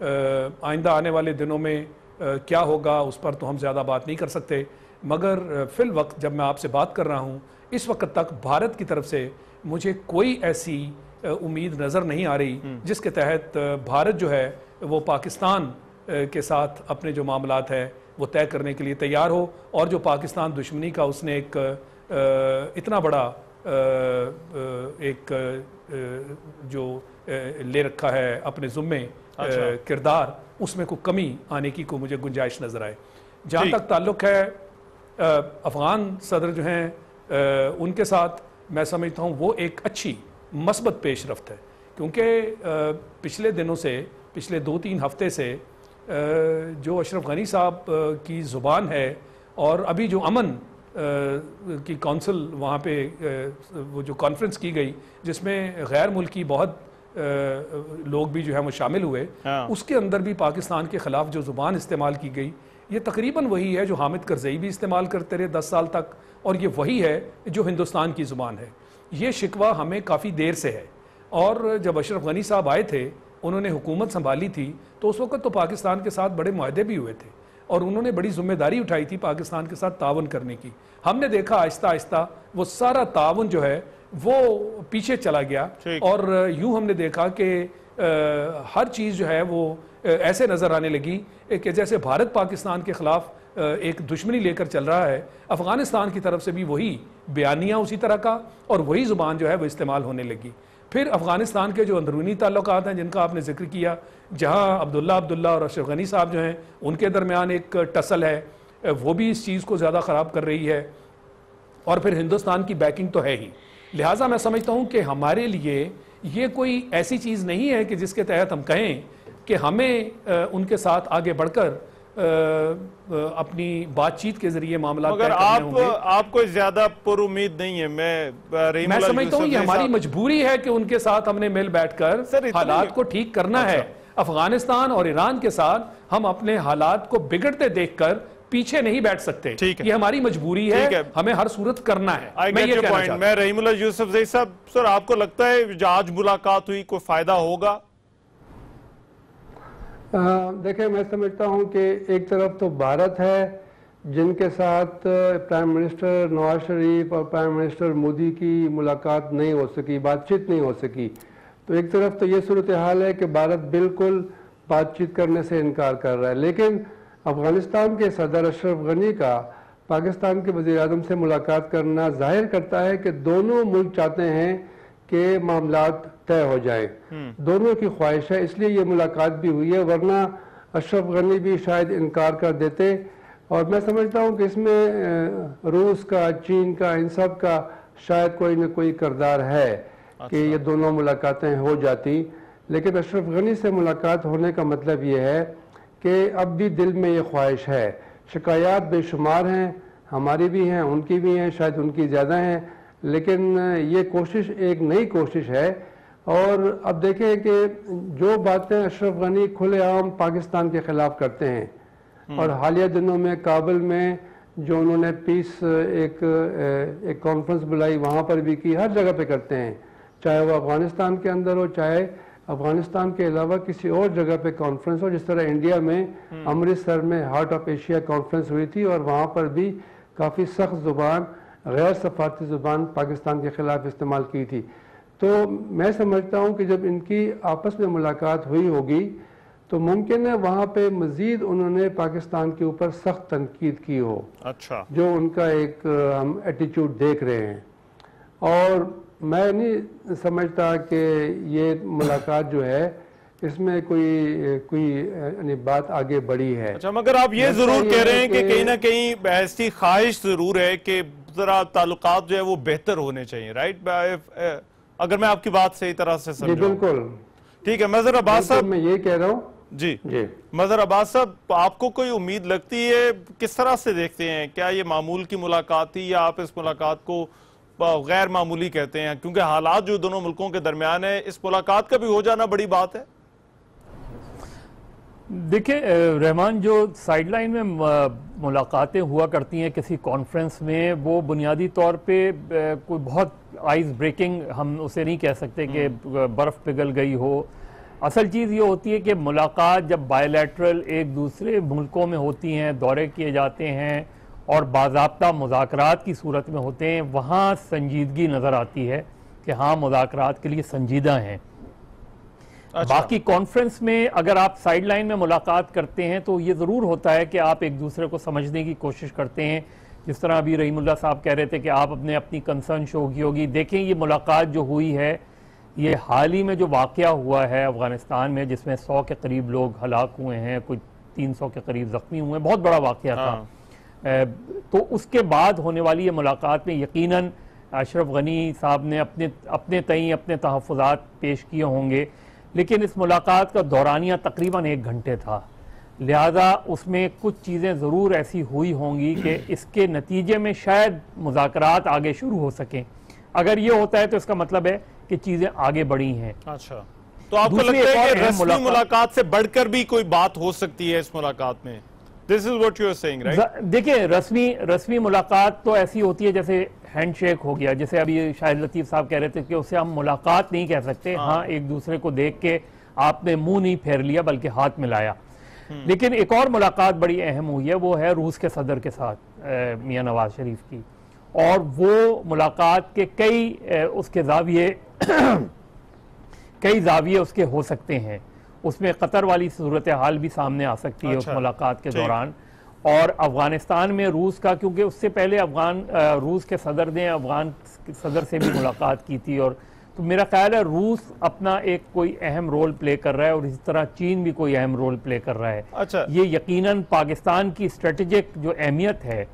آئندہ آنے والے دنوں میں کیا ہوگا اس پر تو ہم زیادہ بات نہیں کر سکتے، مگر فی الوقت جب میں آپ سے بات کر رہا ہوں اس وقت تک بھارت کی طرف سے مجھے کوئی ایسی امید نظر نہیں آ رہی جس کے تحت بھارت جو ہے وہ پاکستان کے ساتھ اپنے جو معاملات ہیں وہ طے کرنے کے لیے تیار ہو، اور جو پاکستان دشمنی کا اس نے ایک اتنا بڑا ایک جو لے رکھا ہے اپنے ذمے کردار، اس میں کوئی کمی آنے کی کوئی مجھے گنجائش نظر آئے۔ جہاں تک تعلق ہے افغان صدر جو ہیں ان کے ساتھ، میں سمجھتا ہوں وہ ایک اچھی مثبت پیش رفت ہے، کیونکہ پچھلے دنوں سے، پچھلے 2-3 ہفتے سے جو اشرف غنی صاحب کی زبان ہے، اور ابھی جو امن کی کونسل وہاں پہ وہ جو کانفرنس کی گئی جس میں غیر ملکی بہت لوگ بھی جو ہیں وہ شامل ہوئے، اس کے اندر بھی پاکستان کے خلاف جو زبان استعمال کی گئی یہ تقریباً وہی ہے جو حامد کرزئی بھی استعمال کرتے رہے 10 سال تک، اور یہ وہی ہے جو ہندوستان کی زبان ہے۔ یہ شکوہ ہمیں کافی دیر سے ہے، اور جب اشرف غنی صاحب آئے تھے انہوں نے حکومت سنبھالی تھی تو اس وقت تو پاکستان کے ساتھ بڑے معاہدے بھی ہوئے تھے اور انہوں نے بڑی ذمہ داری اٹھائی تھی پاکستان کے ساتھ تعاون کرنے کی۔ ہم نے دیکھا آہستہ آہستہ وہ سارا تعاون جو ہے وہ پیچھے چلا گیا، اور یوں ہم نے دیکھا کہ ہر چیز جو ہے وہ ایسے نظر آنے لگی کہ جیسے بھارت پاکستان کے خلاف ایک دشمنی لے کر چل رہا ہے، افغانستان کی طرف سے بھی وہی بیانیہ اسی طرح کا اور وہی زبان جو ہے وہ استعمال ہونے لگی۔ پھر افغانستان کے جو اندرونی تعلقات ہیں جن کا آپ نے ذکر کیا، جہاں عبداللہ اور اشرف غنی صاحب جو ہیں ان کے درمیان ایک ٹسل ہے، وہ بھی اس چیز کو زیادہ خراب کر رہی ہے، اور پھر ہندوستان کی بیکنگ تو ہے ہی۔ لہٰذا میں سمجھتا ہوں کہ ہمارے لیے یہ کوئی ایسی چیز نہیں ہے کہ جس کے تحت ہم کہیں کہ ہمیں ان کے ساتھ آگے بڑھ کر اپنی بات چیت کے ذریعے معاملات طے کرنے ہوں گے۔ مگر آپ کوئی زیادہ پر امید نہیں ہے۔ میں سمجھتا ہوں یہ ہماری مجبوری ہے کہ ان کے ساتھ ہم نے مل بیٹھ کر حالات کو ٹھیک کرنا ہے۔ افغانستان اور ایران کے ساتھ ہم اپنے حالات کو بگڑتے دیکھ کر پیچھے نہیں بیٹھ سکتے، یہ ہماری مجبوری ہے، ہمیں ہر صورت کرنا ہے۔ میں یہ کہنا چاہتا ہوں، رحیم اللہ یوسف زئی صاحب، سر آپ کو لگتا ہے جو آج ملاقات ہوئی کوئی فائدہ ہوگا؟ دیکھیں، میں سمجھتا ہوں کہ ایک طرف تو بھارت ہے جن کے ساتھ پرائم منسٹر نواز شریف اور پرائم منسٹر مودی کی ملاقات نہیں ہو سکی، بات چیت نہیں ہو سکی، تو ایک طرف تو یہ صورتحال ہے کہ بھارت بالکل بات چیت کرنے سے انکار کر رہا ہے، لیکن افغانستان کے صدر اشرف غنی کا پاکستان کے وزیر اعظم سے ملاقات کرنا ظاہر کرتا ہے کہ دونوں ملک چاہتے ہیں کہ معاملات طے ہو جائیں، دونوں کی خواہش ہے، اس لیے یہ ملاقات بھی ہوئی ہے، ورنہ اشرف غنی بھی شاید انکار کر دیتے۔ اور میں سمجھتا ہوں کہ اس میں روس کا، چین کا، ان سب کا شاید کوئی نہ کوئی کردار ہے کہ یہ دونوں ملاقاتیں ہو جاتی، لیکن اشرف غنی سے ملاقات ہونے کا مطلب یہ ہے کہ اب بھی دل میں یہ خواہش ہے۔ شکایات بے شمار ہیں، ہماری بھی ہیں، ان کی بھی ہیں، شاید ان کی زیادہ ہیں، لیکن یہ کوشش ایک نئی کوشش ہے۔ اور اب دیکھیں کہ جو باتیں اشرف غنی کھلے عام پاکستان کے خلاف کرتے ہیں، اور حالیہ دنوں میں کابل میں جو انہوں نے پیس ایک کانفرنس بلائی وہاں پر بھی کی، ہر جگہ پہ کرتے ہیں، چاہے وہ افغانستان کے اندر ہو، چاہے افغانستان کے علاوہ کسی اور جگہ پہ کانفرنس ہو، جس طرح انڈیا میں امرتسر میں ہارٹ آف ایشیا کانفرنس ہوئی تھی اور وہاں پر بھی کافی سخت زبان، غیر سفارتی زبان پاکستان کے خلاف استعمال کی تھی۔ تو میں سمجھتا ہوں کہ جب ان کی آپس میں ملاقات ہوئی ہوگی تو ممکن ہے وہاں پہ مزید انہوں نے پاکستان کے اوپر سخت تنقید کی ہو، جو ان کا ایک ہم ایٹیچیوڈ دیکھ رہے ہیں، اور میں نہیں سمجھتا کہ یہ ملاقات جو ہے اس میں کوئی بات آگے بڑھی ہے۔ اچھا، مگر آپ یہ ضرور کہہ رہے ہیں کہ کہیں نہ کہیں ایسی خواہش ضرور ہے کہ ذرا تعلقات جو ہے وہ بہتر ہونے چاہیے، رائٹ؟ اگر میں آپ کی بات صحیح طرح سے سمجھوں۔ جی بالکل ٹھیک ہے۔ مظہر عباس صاحب، میں یہ کہہ رہا ہوں۔ جی مظہر عباس صاحب، آپ کو کوئی امید لگتی ہے؟ کس طرح سے دیکھتے ہیں؟ کیا یہ معمول کی ملاقات تھی یا آپ اس ملاقات کو غیر معمولی کہتے ہیں؟ کیونکہ حالات جو دونوں ملکوں کے درمیان ہے، اس ملاقات کا بھی ہو جانا بڑی بات ہے۔ دیکھیں رحمان، جو سائیڈ لائن میں ملاقاتیں ہوا کرتی ہیں کسی کانفرنس میں، وہ بنیادی طور پہ کوئی بہت آئز بریکنگ ہم اسے نہیں کہہ سکتے کہ برف پگھل گئی ہو، اصل چیز یہ ہوتی ہے کہ ملاقات جب بائیلیٹرل ایک دوسرے ملکوں میں ہوتی ہیں، دورے کیے جاتے ہیں اور باضابطہ مذاکرات کی صورت میں ہوتے ہیں، وہاں سنجیدگی نظر آتی ہے کہ ہاں مذاکرات کے لیے سنجیدہ ہیں۔ باقی کانفرنس میں اگر آپ سائیڈ لائن میں ملاقات کرتے ہیں تو یہ ضرور ہوتا ہے کہ آپ ایک دوسرے کو سمجھنے کی کوشش کرتے ہیں، جس طرح ابھی رحیم اللہ صاحب کہہ رہے تھے کہ آپ اپنی کنسرن شو کی ہوگی۔ دیکھیں یہ ملاقات جو ہوئی ہے، یہ حال ہی میں جو واقعہ ہوا ہے افغانستان میں، جس میں 100 کے قریب لوگ ہلاک ہوئے ہیں، کچھ 300 کے قریب زخمی ہوئے ہیں، بہت بڑا واقعہ تھا۔ تو اس کے بعد ہونے والی یہ ملاقات میں یقیناً اشرف غنی صاحب نے اپنے تئیں اپنے تحفظات پیش کیے ہوں گے، لیکن اس ملاقات کا دورانیہ تقریباً 1 گھنٹے تھا، لہذا اس میں کچھ چیزیں ضرور ایسی ہوئی ہوں گی کہ اس کے نتیجے میں شاید مذاکرات آگے شروع ہو سکیں۔ اگر یہ ہوتا ہے تو اس کا مطلب ہے کہ چیزیں آگے بڑھی ہیں۔ اچھا، تو آپ کو لگتا ہے کہ رسمی ملاقات سے بڑھ کر بھی کوئی بات ہو سکتی ہے اس ملاقات میں؟ This is what you are saying, right? دیکھیں رسمی ملاقات تو ایسی ہوتی ہے جیسے ہینڈ شیک ہو گیا، جیسے ابھی شاہد لطیف صاحب کہہ رہے تھے کہ اسے ہم ملاقات نہیں کہہ سکتے، ہاں ایک دوسرے کو دیکھ کے آپ نے منہ نہیں پھیر لیا بلکہ ہاتھ ملایا۔ لیکن ایک اور ملاقات بڑی اہم ہوئی ہے، وہ ہے روس کے صدر کے ساتھ میاں نواز شریف کی، اور وہ ملاقات کے اس کے کئی زاویے اس کے ہو سکتے ہیں۔ اس میں قطر والی صورتحال بھی سامنے آ سکتی ہے اس ملاقات کے دوران، اور افغانستان میں روس کا، کیونکہ اس سے پہلے روس کے صدر نے افغان صدر سے بھی ملاقات کی تھی، اور تو میرا خیال ہے روس اپنا ایک کوئی اہم رول پلے کر رہا ہے، اور اسی طرح چین بھی کوئی اہم رول پلے کر رہا ہے۔ یہ یقیناً پاکستان کی اسٹریٹجک جو اہمیت ہے،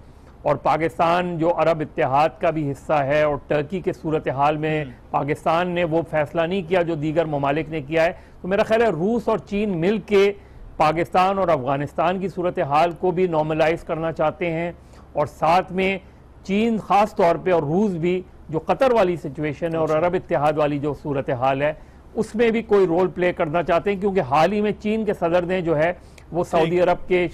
اور پاکستان جو عرب اتحاد کا بھی حصہ ہے، اور ٹرکی کے صورتحال میں پاکستان نے وہ فیصلہ نہیں کیا جو دیگر ممالک نے کیا ہے، تو میرا خیال ہے روس اور چین مل کے پاکستان اور افغانستان کی صورتحال کو بھی نارملائز کرنا چاہتے ہیں، اور ساتھ میں چین خاص طور پہ اور روس بھی جو قطر والی سچویشن ہے اور عرب اتحاد والی جو صورتحال ہے اس میں بھی کوئی رول پلے کرنا چاہتے ہیں، کیونکہ حال ہی میں چین کے صدر نے جو ہے وہ سعودی عرب کے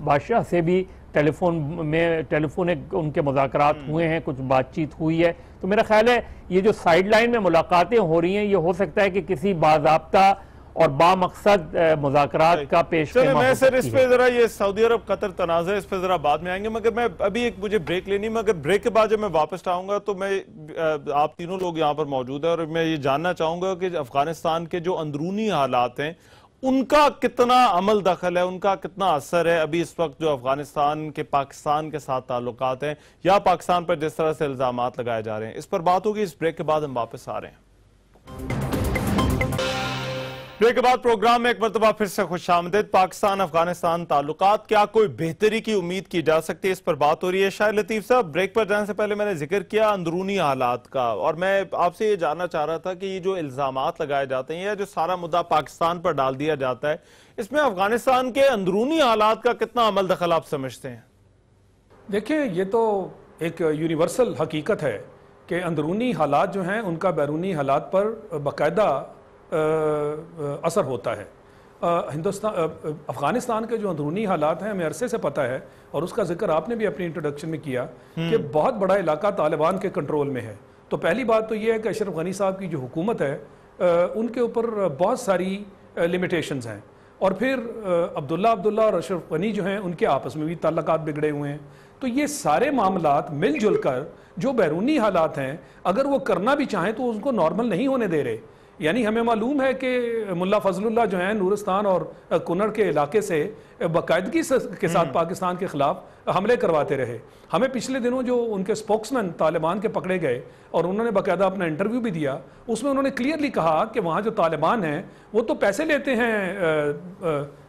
بادشاہ سے بھی ٹیلیفونک ان کے مذاکرات ہوئے ہیں، کچھ بات چیت ہوئی ہے۔ تو میرا خیال ہے یہ جو سائیڈ لائن میں ملاقاتیں ہو رہی ہیں، یہ ہو سکتا ہے کہ کسی باضابطہ اور با مقصد مذاکرات کا پیش خیمہ میں سر اس پہ ذرا یہ سعودی عرب قطر تنازع اس پہ ذرا بعد میں آئیں گے، مگر میں ابھی مجھے بریک لینی، مگر بریک کے بعد جب میں واپس آؤں گا تو میں آپ تینوں لوگ یہاں پر موجود ہیں، اور میں یہ جاننا چاہوں گا کہ افغانستان کے جو اندرونی حالات ہیں ان کا کتنا عمل دخل ہے، ان کا کتنا اثر ہے ابھی اس وقت جو افغانستان کے پاکستان کے ساتھ تعلقات ہیں، یا پاکستان پر جس طرح سے الزامات لگائے جا رہے ہیں۔ اس پر بات ہوگی، اس بریک کے بعد ہم واپس آ رہے ہیں۔ بریک کے بعد پروگرام میں ایک مرتبہ پھر سے خوش آمدید۔ پاکستان افغانستان تعلقات، کیا کوئی بہتری کی امید کی جا سکتی ہے، اس پر بات ہو رہی ہے۔ شاہد لطیف صاحب، بریک پر جانے سے پہلے میں نے ذکر کیا اندرونی حالات کا، اور میں آپ سے یہ جاننا چاہ رہا تھا کہ یہ جو الزامات لگائے جاتے ہیں یا جو سارا مدعا پاکستان پر ڈال دیا جاتا ہے، اس میں افغانستان کے اندرونی حالات کا کتنا عمل دخل آپ سمجھتے ہیں؟ دیکھیں، یہ تو ایک یونیورسل حقیقت ہے کہ اندرونی حالات جو ہیں ان کا بیرونی حالات پر باقاعدہ اثر ہوتا ہے۔ افغانستان کے جو اندرونی حالات ہیں ہمیں عرصے سے پتہ ہے، اور اس کا ذکر آپ نے بھی اپنی انٹروڈکشن میں کیا کہ بہت بڑا علاقہ طالبان کے کنٹرول میں ہے۔ تو پہلی بات تو یہ ہے کہ اشرف غنی صاحب کی جو حکومت ہے ان کے اوپر بہت ساری لمیٹیشنز ہیں، اور پھر عبداللہ اور اشرف غنی جو ہیں ان کے آپس میں بھی تعلقات بگڑے ہوئے ہیں۔ تو یہ سارے معاملات مل جل کر جو بیرونی حالات ہیں اگر وہ کرنا بھی چاہیں تو ان کو نارمل نہیں ہونے دے رہے۔ یعنی ہمیں معلوم ہے کہ ملا فضل اللہ جو ہیں نورستان اور کنڑ کے علاقے سے باقاعدگی کے ساتھ پاکستان کے خلاف حملے کرواتے رہے۔ ہمیں پچھلے دنوں جو ان کے سپوکسمین طالبان کے پکڑے گئے اور انہوں نے باقاعدہ اپنا انٹرویو بھی دیا، اس میں انہوں نے کلیئرلی کہا کہ وہاں جو طالبان ہیں وہ تو پیسے لیتے ہیں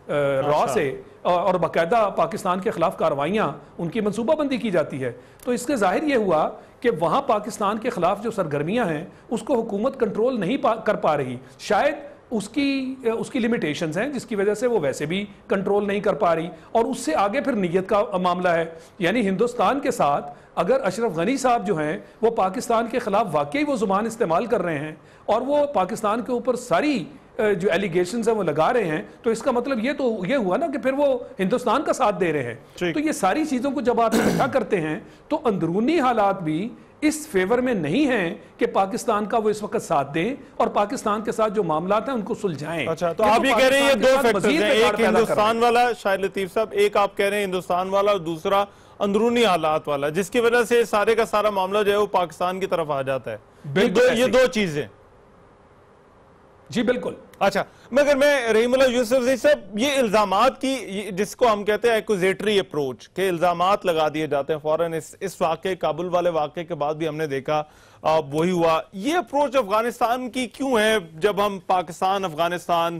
را سے، اور باقاعدہ پاکستان کے خلاف کارروائیاں ان کی منصوبہ بندی کی جاتی ہے۔ تو اس کے ظاہر یہ ہوا کہ وہاں پاکستان کے خلاف جو سرگرمیاں ہیں اس کو حکومت کنٹرول نہیں کر پا رہی، شاید اس کی لمیٹیشنز ہیں جس کی وجہ سے وہ ویسے بھی کنٹرول نہیں کر پا رہی، اور اس سے آگے پھر نیت کا معاملہ ہے۔ یعنی ہندوستان کے ساتھ اگر اشرف غنی صاحب جو ہیں وہ پاکستان کے خلاف واقعی وہ زبان استعمال کر رہے ہیں اور وہ پاکستان کے اوپر ساری جو ایلیگیشنز ہیں وہ لگا رہے ہیں، تو اس کا مطلب یہ ہوا نا کہ پھر وہ ہندوستان کا ساتھ دے رہے ہیں۔ تو یہ ساری چیزوں کو جب آپ اکٹھا کرتے ہیں تو اندرونی حالات بھی اس فیور میں نہیں ہیں کہ پاکستان کا وہ اس وقت ساتھ دیں اور پاکستان کے ساتھ جو معاملات ہیں ان کو سلجھائیں۔ اچھا، تو آپ یہ کہہ رہے ہیں یہ دو فیکٹرز ہیں، ایک ہندوستان والا شاہد لطیف صاحب، ایک آپ کہہ رہے ہیں ہندوستان والا اور دوسرا اندرونی حالات والا، جس کی وجہ سے سارے کا سارا معاملہ جو ہے وہ پاکستان کی طرف آ جاتا ہے۔ یہ دو چیزیں۔ جی بالکل۔ اچھا، مگر میں رحیم اللہ یوسف صاحب، یہ الزامات کی جس کو ہم کہتے ہیں ایکوزیٹری اپروچ، کہ الزامات لگا دیے جاتے ہیں فوراً، اس واقعے کابل والے واقعے کے بعد بھی ہم نے دیکھا وہی ہوا، یہ اپروچ افغانستان کی کیوں ہے جب ہم پاکستان افغانستان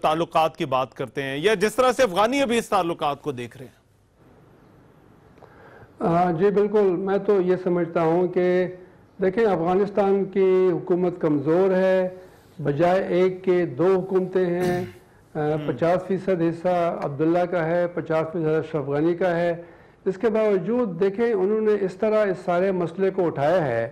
تعلقات کی بات کرتے ہیں، یا جس طرح سے افغانی ابھی اس تعلقات کو دیکھ رہے ہیں؟ جی بالکل، میں تو یہ سمجھتا ہوں کہ دیکھیں افغانستان کی حکومت کمزور ہے، بجائے ایک کے دو حکومتیں ہیں، 50% حصہ عبداللہ کا ہے، 50% اشرف غنی کا ہے۔ اس کے باوجود دیکھیں انہوں نے اس طرح اس سارے مسئلے کو اٹھایا ہے،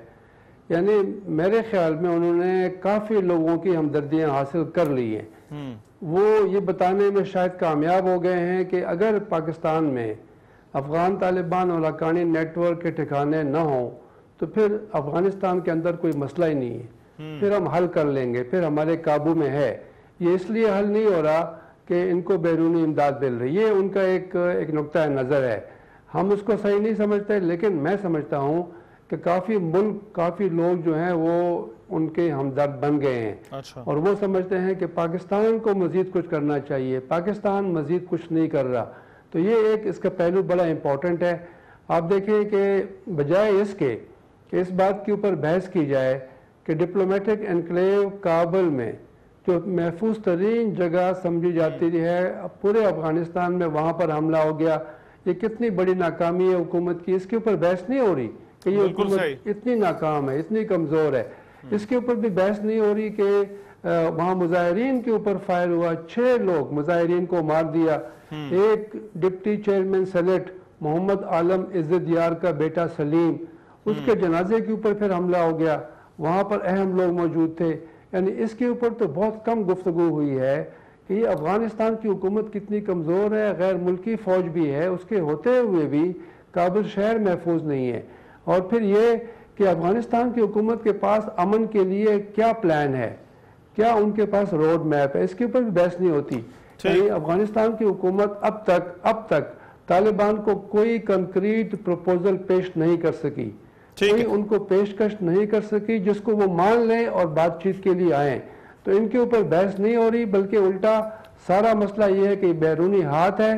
یعنی میرے خیال میں انہوں نے کافی لوگوں کی ہمدردیاں حاصل کر لی ہیں۔ وہ یہ بتانے میں شاید کامیاب ہو گئے ہیں کہ اگر پاکستان میں افغان طالبان اور لاکانی نیٹ ورک کے ٹھکانے نہ ہوں تو پھر افغانستان کے اندر کوئی مسئلہ ہی نہیں ہے، پھر ہم حل کر لیں گے، پھر ہمارے قابو میں ہے۔ یہ اس لیے حل نہیں ہو رہا کہ ان کو بیرونی امداد مل رہی ہے، ان کا ایک نقطہ نظر ہے، ہم اس کو صحیح نہیں سمجھتے، لیکن میں سمجھتا ہوں کہ کافی ملک، کافی لوگ جو ہیں وہ ان کے ہمدرد بن گئے ہیں، اور وہ سمجھتے ہیں کہ پاکستان کو مزید کچھ کرنا چاہیے، پاکستان مزید کچھ نہیں کر رہا۔ تو یہ ایک اس کا پہلو بڑا امپورٹنٹ ہے۔ آپ دیکھیں کہ بجائے اس کے کہ اس بات کے اوپر بحث کی جائے کہ ڈپلومیٹک انکلیو کابل میں جو محفوظ ترین جگہ سمجھی جاتی ہے پورے افغانستان میں، وہاں پر حملہ ہو گیا، یہ کتنی بڑی ناکامی ہے حکومت کی، اس کے اوپر بحث نہیں ہو رہی کہ یہ حکومت اتنی ناکام ہے، اتنی کمزور ہے۔ اس کے اوپر بھی بحث نہیں ہو رہی کہ وہاں مظاہرین کے اوپر فائر ہوا، 6 لوگ مظاہرین کو مار دیا، ایک ڈپٹی چیئرمین سینٹ محمد عالم عزت یار کا بیٹا سلیم، اس کے جنازے کے اوپر پھر حملہ ہو گیا، وہاں پر اہم لوگ موجود تھے۔ یعنی اس کے اوپر تو بہت کم گفتگو ہوئی ہے کہ یہ افغانستان کی حکومت کتنی کمزور ہے، غیر ملکی فوج بھی ہے، اس کے ہوتے ہوئے بھی کابل شہر محفوظ نہیں ہے۔ اور پھر یہ کہ افغانستان کی حکومت کے پاس امن کے لیے کیا پلان ہے، کیا ان کے پاس روڈ میپ ہے، اس کے اوپر بھی بحث نہیں ہوتی۔ یعنی افغانستان کی حکومت اب تک طالبان کو کوئی کنکریٹ پروپوزل پیش نہیں کر سکی، کوئی ان کو پیشکش نہیں کر سکی جس کو وہ مان لیں اور بات چیت کے لیے آئیں۔ تو ان کے اوپر بحث نہیں ہو رہی، بلکہ الٹا سارا مسئلہ یہ ہے کہ بیرونی ہاتھ ہے،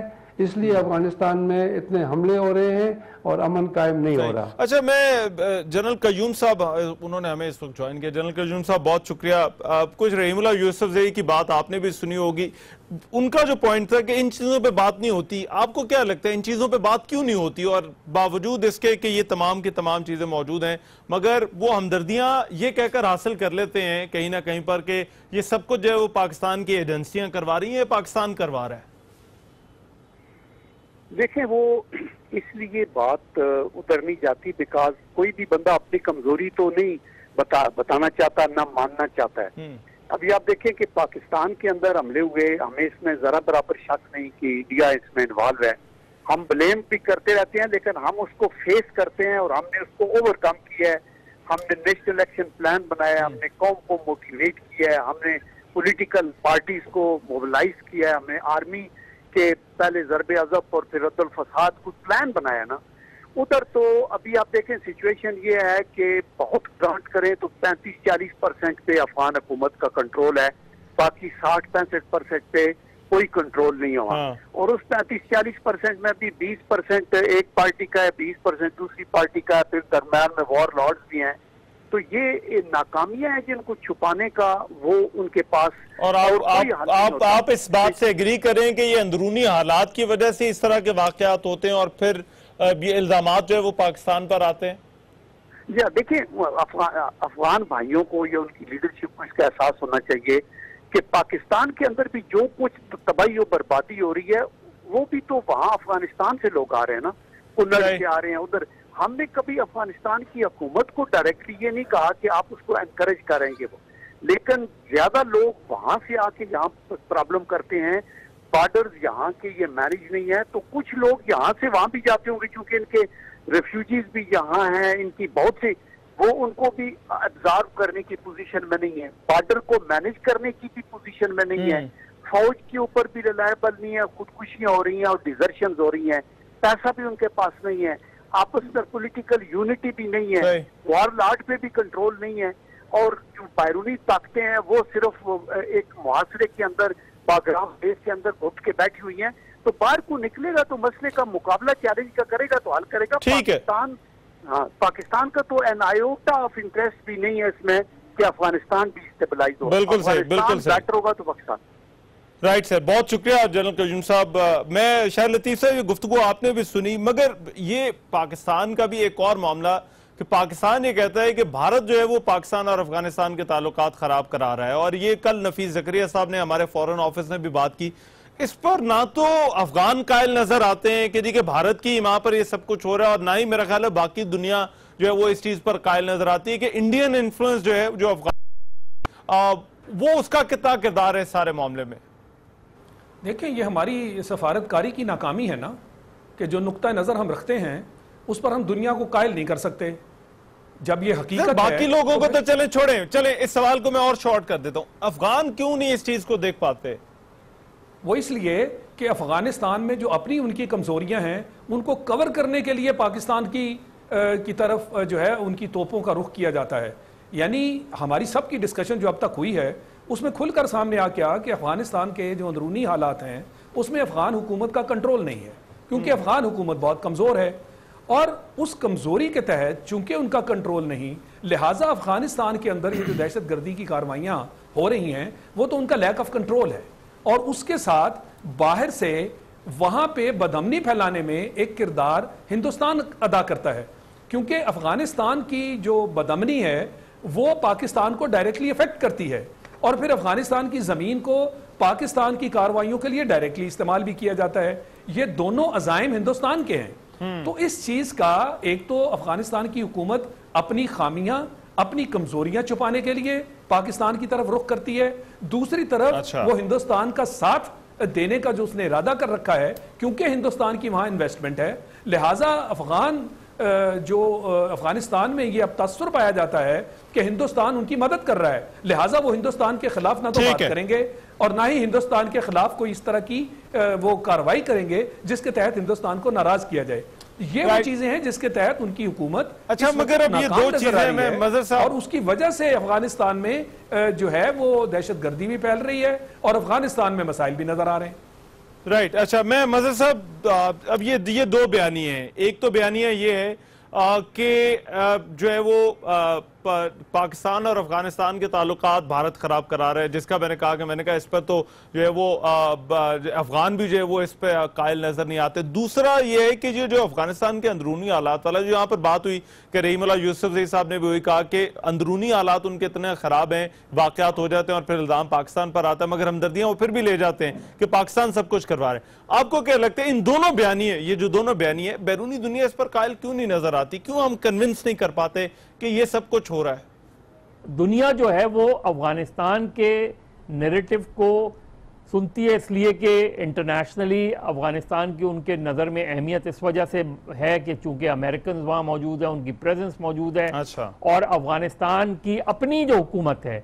اس لیے افغانستان میں اتنے حملے ہو رہے ہیں اور امن قائم نہیں ہو رہا۔ اچھا، میں جنرل قیوم صاحب، انہوں نے ہمیں اس وقت جوائن کیا، جنرل قیوم صاحب بہت شکریہ۔ کچھ رحیم اللہ یوسف زئی کی بات آپ نے بھی سنی ہوگی، ان کا جو پوائنٹ تھا کہ ان چیزوں پہ بات نہیں ہوتی، آپ کو کیا لگتا ہے ان چیزوں پہ بات کیوں نہیں ہوتی؟ اور باوجود اس کے کہ یہ تمام کی تمام چیزیں موجود ہیں، مگر وہ ہمدردیاں یہ کہہ کر حاصل کر لیتے ہیں کہیں نہ کہیں پر کہ یہ سب کچھ جو ہے وہ پاکستان کی ایجنسیاں کروا رہی ہیں، پاکستان کروا رہا ہے۔ دیکھیں، وہ اس لیے بات ادھر نہیں جاتی بیکاز کوئی بھی بندہ اپنی کمزوری تو نہیں بتانا چاہتا، نہ ماننا چاہتا ہے۔ ابھی آپ دیکھیں کہ پاکستان کے اندر حملے ہوئے، ہمیں اس میں ذرا برابر شک نہیں کہ انڈیا اس میں انوالو ہے، ہم بلیم بھی کرتے رہتے ہیں لیکن ہم اس کو فیس کرتے ہیں اور ہم نے اس کو اوور کم کیا ہے۔ ہم نے نیشنل ایکشن پلان بنایا، ہم نے قوم کو موٹیویٹ کیا ہے، ہم نے پولیٹیکل پارٹیز کو موبلائز کیا ہے، ہم نے آرمی کہ پہلے ضرب عضب اور پھر رد الفساد کو پلان بنایا نا۔ ادھر تو ابھی آپ دیکھیں سچویشن یہ ہے کہ بہت گرانٹ کریں تو 35-40% پہ افغان حکومت کا کنٹرول ہے، باقی 60-65% پہ کوئی کنٹرول نہیں ہوا، اور اس 35-40% میں بھی 20% ایک پارٹی کا ہے، 20% دوسری پارٹی کا ہے، پھر درمیان میں وار لارڈز بھی ہیں۔ تو یہ ناکامیاں ہیں جن کو چھپانے کا وہ ان کے پاس، اور آپ اس بات سے ایگری کریں کہ یہ اندرونی حالات کی وجہ سے اس طرح کے واقعات ہوتے ہیں اور پھر یہ الزامات جو ہے وہ پاکستان پر آتے ہیں؟ جی دیکھیں، افغان بھائیوں کو یا ان کی لیڈرشپ کو اس کا احساس ہونا چاہیے کہ پاکستان کے اندر بھی جو کچھ تباہی و بربادی ہو رہی ہے وہ بھی تو وہاں افغانستان سے لوگ آ رہے ہیں نا، کنڑ سے آ رہے ہیں ادھر۔ ہم نے کبھی افغانستان کی حکومت کو ڈائریکٹلی یہ نہیں کہا کہ آپ اس کو انکریج کریں گے وہ، لیکن زیادہ لوگ وہاں سے آ کے یہاں پرابلم کرتے ہیں. بارڈرز یہاں کے یہ مینیج نہیں ہے, تو کچھ لوگ یہاں سے وہاں بھی جاتے ہوں گے کیونکہ ان کے ریفیوجیز بھی یہاں ہیں, ان کی بہت سے, وہ ان کو بھی ابزارو کرنے کی پوزیشن میں نہیں ہے, بارڈر کو مینیج کرنے کی بھی پوزیشن میں نہیں ہے, فوج کے اوپر بھی ریلائبل نہیں ہے, خودکشیاں ہو رہی ہیں اور ڈیزرشنز ہو رہی ہیں, پیسہ بھی ان کے پاس نہیں ہے, آپس میں پولیٹیکل یونٹی بھی نہیں ہے, وار لارڈ پہ بھی کنٹرول نہیں ہے, اور جو بیرونی طاقتیں ہیں وہ صرف ایک معاشرے کے اندر باگراؤنڈ بیس کے اندر گھٹ کے بیٹھی ہوئی ہیں. تو باہر کو نکلے گا تو مسئلے کا مقابلہ چیلنج کا کرے گا تو حل کرے گا. پاکستان کا تو این آئیوٹا آف انٹرسٹ بھی نہیں ہے اس میں کہ افغانستان بھی اسٹیبلائز ہو. بالکل بیٹر ہوگا تو پاکستان. رائٹ سر, بہت شکریہ جنرل قیوم صاحب. میں شاہد لطیف صاحب یہ گفتگو آپ نے بھی سنی, مگر یہ پاکستان کا بھی ایک اور معاملہ کہ پاکستان یہ کہتا ہے کہ بھارت جو ہے وہ پاکستان اور افغانستان کے تعلقات خراب کرا رہا ہے, اور یہ کل نفیس زکریا صاحب نے ہمارے فورن آفس نے بھی بات کی. اس پر نہ تو افغان قائل نظر آتے ہیں کہ کہ بھارت کی وہاں پر یہ سب کچھ ہو رہا ہے, اور نہ ہی میرا خیال ہے باقی دنیا جو ہے وہ اس چیز پر قائل نظر آتی ہے کہ انڈین انفلوئنس جو ہے جو افغان وہ اس کا کتنا کردار ہے اس سارے معاملے میں. دیکھیں, یہ ہماری سفارتکاری کی ناکامی ہے نا کہ جو نقطہ نظر ہم رکھتے ہیں اس پر ہم دنیا کو قائل نہیں کر سکتے. جب یہ حقیقت ہے باقی لوگوں کو تو چلیں چھوڑیں, اس سوال کو میں اور شارٹ کر دیتا ہوں, افغان کیوں نہیں اس چیز کو دیکھ پاتے؟ وہ اس لیے کہ افغانستان میں جو اپنی ان کی کمزوریاں ہیں ان کو کور کرنے کے لیے پاکستان کی طرف جو ہے ان کی توپوں کا رخ کیا جاتا ہے. یعنی ہماری سب کی ڈسکشن جو اب تک ہوئی ہے اس میں کھل کر سامنے آ گیا کہ افغانستان کے جو اندرونی حالات ہیں اس میں افغان حکومت کا کنٹرول نہیں ہے, کیونکہ افغان حکومت بہت کمزور ہے, اور اس کمزوری کے تحت چونکہ ان کا کنٹرول نہیں, لہٰذا افغانستان کے اندر یہ جو دہشت گردی کی کاروائیاں ہو رہی ہیں وہ تو ان کا لیک آف کنٹرول ہے, اور اس کے ساتھ باہر سے وہاں پہ بدامنی پھیلانے میں ایک کردار ہندوستان ادا کرتا ہے, کیونکہ افغانستان کی جو بدامنی ہے وہ پاکستان کو ڈائریکٹلی افیکٹ کرتی ہے, اور پھر افغانستان کی زمین کو پاکستان کی کاروائیوں کے لیے ڈائریکٹلی استعمال بھی کیا جاتا ہے. یہ دونوں عزائم ہندوستان کے ہیں. تو اس چیز کا ایک تو افغانستان کی حکومت اپنی خامیاں اپنی کمزوریاں چھپانے کے لیے پاکستان کی طرف رخ کرتی ہے, دوسری طرف وہ ہندوستان کا ساتھ دینے کا جو اس نے ارادہ کر رکھا ہے کیونکہ ہندوستان کی وہاں انویسٹمنٹ ہے, لہٰذا افغانستان میں یہ اب تاثر پایا جاتا ہے کہ ہندوستان ان کی مدد کر رہا ہے, لہٰذا وہ ہندوستان کے خلاف نہ تو بات کریں گے اور نہ ہی ہندوستان کے خلاف کوئی اس طرح کی وہ کاروائی کریں گے جس کے تحت ہندوستان کو ناراض کیا جائے. یہ وہ چیزیں ہیں جس کے تحت ان کی حکومت مگر اب یہ دو چیزیں میں مظہر صاحب, اور اس کی وجہ سے افغانستان میں جو ہے وہ دہشت گردی بھی پھیل رہی ہے اور افغانستان میں مسائل بھی نظر آ رہے ہیں. رائٹ, اچھا میں مظہر صاحب اب یہ دو بیانیے ہیں. ایک تو بیانیہ یہ ہے کہ جو ہے وہ پاکستان اور افغانستان کے تعلقات بھارت خراب کرا رہے ہیں, جس کا میں نے کہا اس پر تو جو ہے وہ افغان بھی جو ہے وہ اس پہ قائل نظر نہیں آتے. دوسرا یہ ہے کہ جو افغانستان کے اندرونی حالات والا جو یہاں پر بات ہوئی کہ رحیم اللہ یوسف زئی صاحب نے بھی وہی کہا کہ اندرونی حالات ان کے اتنے خراب ہیں, واقعات ہو جاتے ہیں اور پھر الزام پاکستان پر آتا ہے, مگر ہمدردیاں وہ پھر بھی لے جاتے ہیں کہ پاکستان سب کچھ کروا رہے ہیں. آپ کو کیا لگتا ہے ان دونوں بیانیے, یہ جو دونوں بیانیے بیرونی دنیا اس پر قائل کیوں نہیں نظر آتی, کیوں ہم کنونس نہیں کر پاتے کہ یہ سب کچھ ہو رہا ہے؟ دنیا جو ہے وہ افغانستان کے نیریٹو کو سنتی ہے اس لیے کہ انٹرنیشنلی افغانستان کی ان کے نظر میں اہمیت اس وجہ سے ہے کہ چونکہ امریکنز وہاں موجود ہیں, ان کی پریزنس موجود ہے, اور افغانستان کی اپنی جو حکومت ہے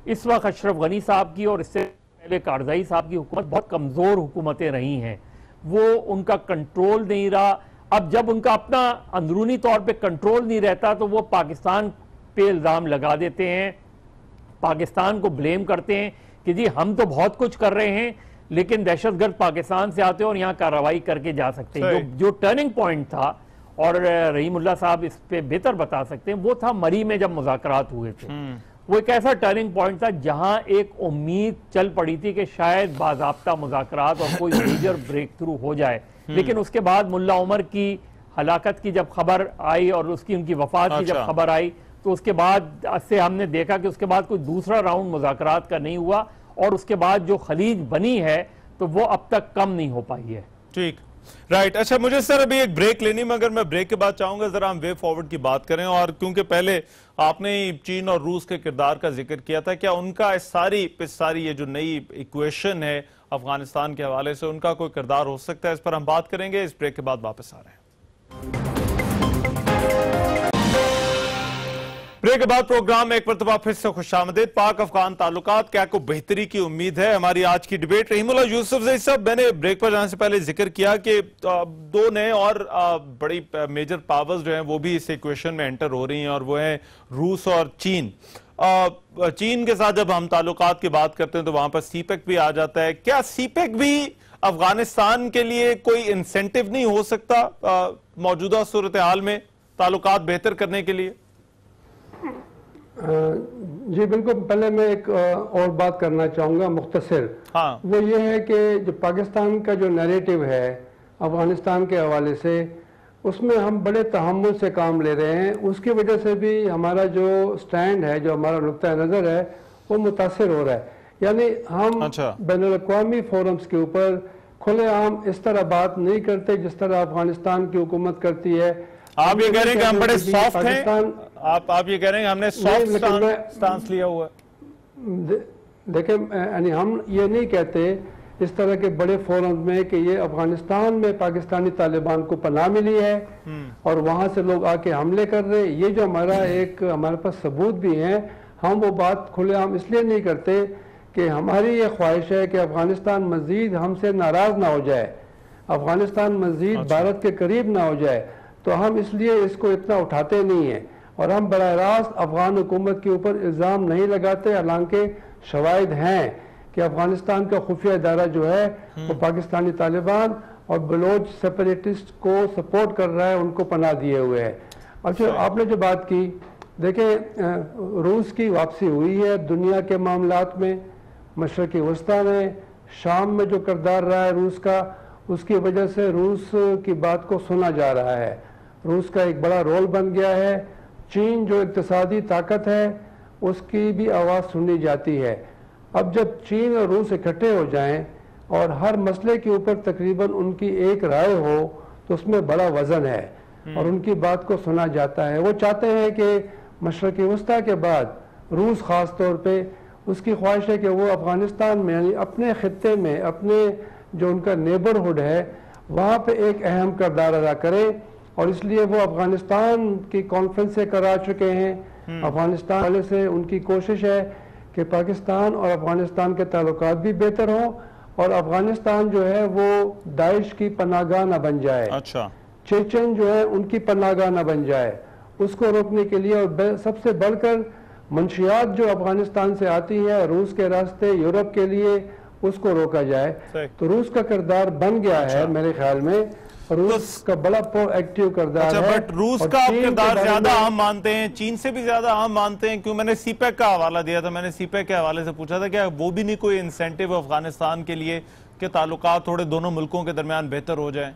اس وقت اشرف غنی صاحب کی اور اس سے پہلے کارزائی صاحب کی حکومت بہت کمزور حکومتیں رہی ہیں, وہ ان کا کنٹرول نہیں رہا. اب جب ان کا اپنا اندرونی طور پہ کنٹرول نہیں رہتا تو وہ پاکستان پہ الزام لگا دیتے ہیں, پاکستان کو بلیم کرتے ہیں کہ جی ہم تو بہت کچھ کر رہے ہیں لیکن دہشت گرد پاکستان سے آتے ہیں اور یہاں کارروائی کر کے جا سکتے ہیں. جو ٹرننگ پوائنٹ تھا, اور رحیم اللہ صاحب اس پہ بہتر بتا سکتے ہیں, وہ تھا مری میں جب مذاکرات ہوئے تھے. وہ ایک ایسا ٹرننگ پوائنٹ تھا جہاں ایک امید چل پڑی تھی کہ شاید باضابطہ مذاکرات اور کوئی میجر بریک تھرو ہو جائے, لیکن اس کے بعد ملا عمر کی ہلاکت کی جب خبر آئی اور ان کی وفات کی جب خبر آئی تو اس کے بعد سے ہم نے دیکھا کہ اس کے بعد کوئی دوسرا راؤنڈ مذاکرات کا نہیں ہوا, اور اس کے بعد جو خلیج بنی ہے تو وہ اب تک کم نہیں ہو پائی ہے. ٹھیک, رائٹ. اچھا مجھے سر ابھی ایک بریک لینی، مگر میں بریک کے بعد چاہوں گا ذرا ہم وے فارورڈ کی بات کریں، اور کیونکہ پہلے آپ نے چین اور روس کے کردار کا ذکر کیا تھا، کیا ان کا اس ساری یہ جو نئی ایکویشن ہے افغانستان کے حوالے سے ان کا کوئی کردار ہو سکتا ہے؟ اس پر ہم بات کریں گے. اس بریک کے بعد واپس آ رہے ہیں. بریک کے بعد پروگرام میں ایک مرتبہ پھر سے خوش آمدید. پاک افغان تعلقات کیا کو بہتری کی امید ہے؟ ہماری آج کی ڈیبیٹ. رحیم اللہ یوسفزئی صاحب، میں نے بریک پر جانے سے پہلے ذکر کیا کہ دو نئے اور بڑی میجر پاورز جو ہیں وہ بھی اس ایکویشن میں انٹر ہو رہی ہیں، اور وہ ہیں روس اور چین. چین کے ساتھ جب ہم تعلقات کی بات کرتے ہیں تو وہاں پر سی پیک بھی آ جاتا ہے. کیا سی پیک بھی افغانستان کے لیے کوئی انسینٹیو نہیں ہو سکتا موجودہ صورتحال میں تعلقات بہتر کرنے کے لیے؟ جی بالکل. پہلے میں ایک اور بات کرنا چاہوں گا مختصر. وہ یہ ہے کہ جو پاکستان کا جو نیریٹو ہے افغانستان کے حوالے سے، اس میں ہم بڑے تحمل سے کام لے رہے ہیں. اس کی وجہ سے بھی ہمارا جو سٹینڈ ہے، جو ہمارا نقطہ نظر ہے، وہ متاثر ہو رہا ہے. یعنی ہم بین الاقوامی فورمز کے اوپر کھلے عام اس طرح بات نہیں کرتے جس طرح افغانستان کی حکومت کرتی ہے. آپ یہ کہہ رہے ہیں کہ ہم بڑے سافٹ ہیں؟ آپ یہ کہہ رہے ہیں ہم نے سافٹ سٹانس لیا ہوا ہے؟ دیکھیں، یعنی ہم یہ نہیں کہتے اس طرح کے بڑے فورمز میں کہ یہ افغانستان میں پاکستانی طالبان کو پناہ ملی ہے اور وہاں سے لوگ آ کے حملے کر رہے. یہ جو ہمارے پاس ثبوت بھی ہیں، ہم وہ بات کھلے عام اس لیے نہیں کرتے کہ ہماری یہ خواہش ہے کہ افغانستان مزید ہم سے ناراض نہ ہو جائے، افغانستان مزید بھارت کے قریب نہ ہو جائے. تو ہم اس لیے اس کو اتنا اٹھاتے نہیں ہیں، اور ہم براہ راست افغان حکومت کے اوپر الزام نہیں لگاتے. حالانکہ شواہد ہیں کہ افغانستان کا خفیہ ادارہ جو ہے وہ پاکستانی طالبان اور بلوچ سیپریٹسٹ کو سپورٹ کر رہا ہے، ان کو پناہ دیے ہوئے ہے. اچھا، آپ نے جو بات کی، دیکھیں روس کی واپسی ہوئی ہے دنیا کے معاملات میں، مشرقی وسطیٰ میں، شام میں جو کردار رہا ہے روس کا، اس کی وجہ سے روس کی بات کو سنا جا رہا ہے. روس کا ایک بڑا رول بن گیا ہے. چین جو اقتصادی طاقت ہے اس کی بھی آواز سنی جاتی ہے. اب جب چین اور روس اکٹھے ہو جائیں اور ہر مسئلے کے اوپر تقریباً ان کی ایک رائے ہو تو اس میں بڑا وزن ہے اور ان کی بات کو سنا جاتا ہے. وہ چاہتے ہیں کہ مشرقی وسطیٰ کے بعد روس خاص طور پہ اس کی خواہش ہے کہ وہ افغانستان میں، یعنی اپنے خطے میں، اپنے جو ان کا نیبرہڈ ہے وہاں پہ ایک اہم کردار ادا کرے. اور اس لیے وہ افغانستان کی کانفرنسیں کرا چکے ہیں. افغانستان والے سے ان کی کوشش ہے کہ پاکستان اور افغانستان کے تعلقات بھی بہتر ہوں اور افغانستان جو ہے وہ داعش کی پناہ گاہ نہ بن جائے. اچھا، چیچن جو ہے ان کی پناہ گاہ نہ بن جائے. اس کو روکنے کے لیے، اور سب سے بڑھ کر منشیات جو افغانستان سے آتی ہیں روس کے راستے یورپ کے لیے، اس کو روکا جائے. تو روس کا کردار بن گیا ہے میرے خیال میں. روس کا بڑا پرو ایکٹیو کردار ہے. بٹ روس کا آپ کردار زیادہ اہم مانتے ہیں، چین سے بھی زیادہ اہم مانتے ہیں؟ کیوں؟ میں نے سی پیک کا حوالہ دیا تھا، میں نے سی پیک کے حوالے سے پوچھا تھا کہ وہ بھی نہیں کوئی انسینٹیو افغانستان کے لیے کہ تعلقات تھوڑے دونوں ملکوں کے درمیان بہتر ہو جائیں؟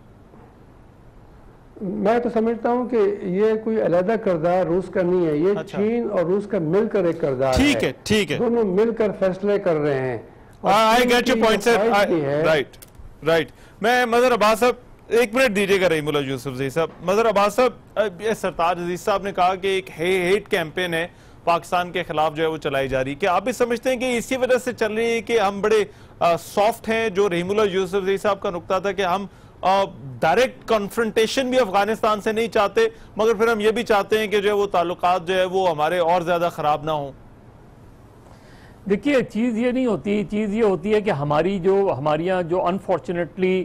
میں تو سمجھتا ہوں کہ یہ کوئی علیحدہ کردار روس کا نہیں ہے، یہ چین اور روس کا مل کر ایک کردار ہے. ٹھیک ہے، دونوں مل کر فیصلے کر رہے ہیں. I get your point, sir. Right. میں مظہر عباس صاحب ایک منٹ دیجئے گا. رحیم اللہ یوسفزئی صاحب، مظہر عباس صاحب، سرتاج عزیز صاحب نے کہا کہ ایک ہیٹ کیمپین ہے پاکستان کے خلاف جو ہے وہ چلائی جا رہی ہے. کیا آپ بھی سمجھتے ہیں کہ اسی وجہ سے چل رہی ہے کہ ہم بڑے سافٹ ہیں؟ جو رحیم اللہ یوسفزئی صاحب کا نقطہ تھا کہ ہم ڈائریکٹ کنفرنٹیشن بھی افغانستان سے نہیں چاہتے، مگر پھر ہم یہ بھی چاہتے ہیں کہ جو ہے وہ تعلقات جو ہے وہ ہمارے اور زیادہ خراب نہ ہوں. دیکھیے، چیز یہ نہیں ہوتی، چیز یہ ہوتی ہے کہ ہمارے یہاں جو انفارچونیٹلی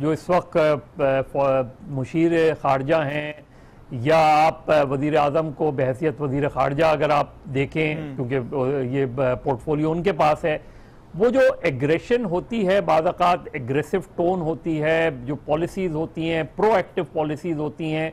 جو اس وقت مشیر خارجہ ہیں، یا آپ وزیر اعظم کو بحیثیت وزیر خارجہ اگر آپ دیکھیں، کیونکہ یہ پورٹ فولیو ان کے پاس ہے، وہ جو ایگریشن ہوتی ہے، بعض اوقات ایگریسو ٹون ہوتی ہے، جو پالیسیز ہوتی ہیں، پرو ایکٹیو پالیسیز ہوتی ہیں،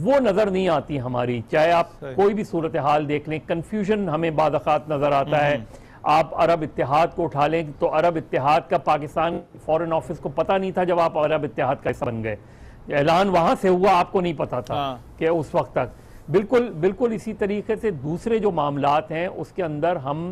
وہ نظر نہیں آتی ہماری. چاہے آپ کوئی بھی صورتحال دیکھ لیں، کنفیوژن ہمیں بعض اوقات نظر آتا ہے. آپ عرب اتحاد کو اٹھا لیں تو عرب اتحاد کا پاکستان فورن آفس کو پتہ نہیں تھا جب آپ عرب اتحاد کا حصہ بن گئے. اعلان وہاں سے ہوا، آپ کو نہیں پتا تھا کہ اس وقت تک. بالکل اسی طریقے سے دوسرے جو معاملات ہیں اس کے اندر ہم